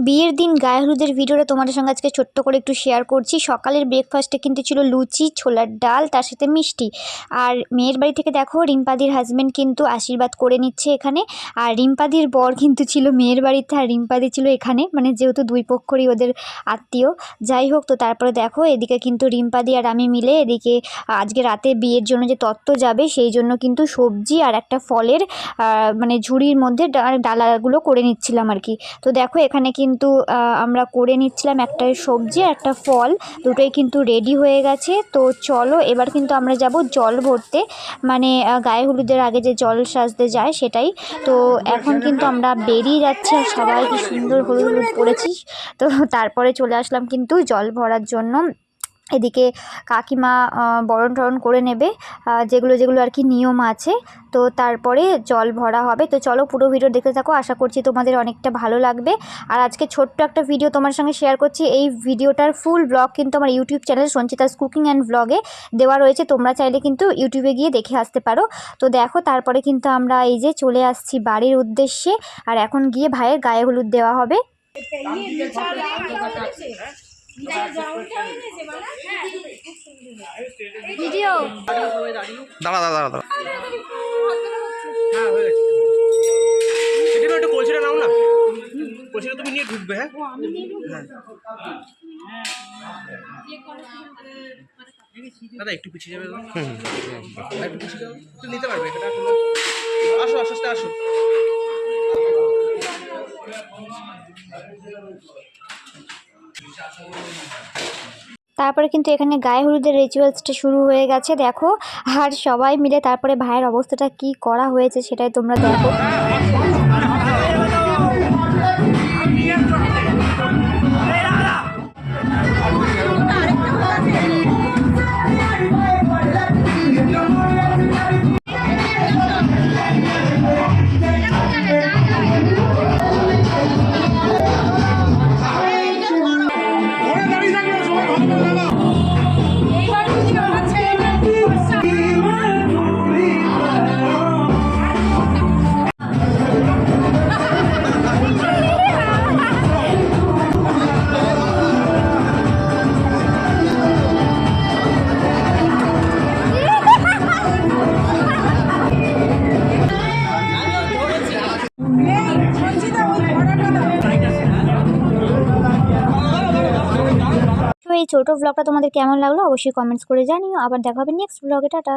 বিয়ের দিন গায়ে হলুদের ভিডিওটা তোমাদের সঙ্গে আজকে ছোট্ট করে একটু শেয়ার করছি। সকালের ব্রেকফাস্টে কিন্তু ছিল লুচি, ছোলার ডাল, তার সাথে মিষ্টি। আর মেয়ের বাড়ি থেকে দেখো রিম্পাদির হাজব্যান্ড কিন্তু আশীর্বাদ করে নিচ্ছে এখানে। আর রিম্পাদির বর কিন্তু ছিল মেয়ের বাড়িতে, আর রিম্পাদি ছিল এখানে, মানে যেহেতু দুই পক্ষরই ওদের আত্মীয়। যাই হোক, তো তারপরে দেখো এদিকে কিন্তু রিম্পাদি আর আমি মিলে এদিকে আজকে রাতে বিয়ের জন্য যে তত্ত্ব যাবে সেই জন্য কিন্তু সবজি আর একটা ফলের মানে ঝুড়ির মধ্যে ডালাগুলো করে নিচ্ছিলাম আর কি। তো দেখো এখানে কিন্তু আমরা করে নিচ্ছিলাম একটা সবজি আর একটা ফল, দুটোই কিন্তু রেডি হয়ে গেছে। তো চলো এবার কিন্তু আমরা যাব জল ভরতে, মানে গায়ে হলুদের আগে যে জল সাজতে যায় সেটাই। তো এখন কিন্তু আমরা বেরিয়ে যাচ্ছি, আর সবাই কি সুন্দর হলুদ হলুদ পড়েছি। তো তারপরে চলে আসলাম কিন্তু জল ভরার জন্য। এদিকে কাকিমা বরণ টরণ করে নেবে, যেগুলো যেগুলো আর কি নিয়ম আছে। তো তারপরে জল ভরা হবে। তো চলো পুরো ভিডিও দেখতে থাকো, আশা করছি তোমাদের অনেকটা ভালো লাগবে। আর আজকে ছোট্ট একটা ভিডিও তোমার সঙ্গে শেয়ার করছি। এই ভিডিওটার ফুল ব্লগ কিন্তু আমার YouTube channel Sanchita's cooking and ব্লগে দেওয়া রয়েছে, তোমরা চাইলে কিন্তু ইউটিউবে গিয়ে দেখে আসতে পারো। তো দেখো তারপরে কিন্তু আমরা এই যে চলে আসছি বাড়ির উদ্দেশ্যে, আর এখন গিয়ে ভাইয়ের গায়ে হলুদ দেওয়া হবে। ভিডিও দাঁড়া দাঁড়া দাঁড়া হ্যাঁ হয়ে গেছে। সেটা একটু কলসিটা নাও না, কলসিটা তুমি নিয়ে ঢুকবে। হ্যাঁ দাদা একটু পিছিয়ে যাবে, একটু পিছিয়ে যাবে, তুই নিতে পারবে এটা। আসো আস্তে আস্তে আসো। তারপরে কিন্তু এখানে গায়ে হলুদের রিচুয়ালসটা শুরু হয়ে গেছে দেখো। আর সবাই মিলে তারপরে ভাইয়ের অবস্থাটা কি করা হয়েছে সেটাই তোমরা দেখো। তো এই ছোটো ব্লগটা তোমাদের কেমন লাগলো অবশ্যই কমেন্টস করে জানিও। আবার দেখা হবে নেক্সট ব্লগে, টাটা।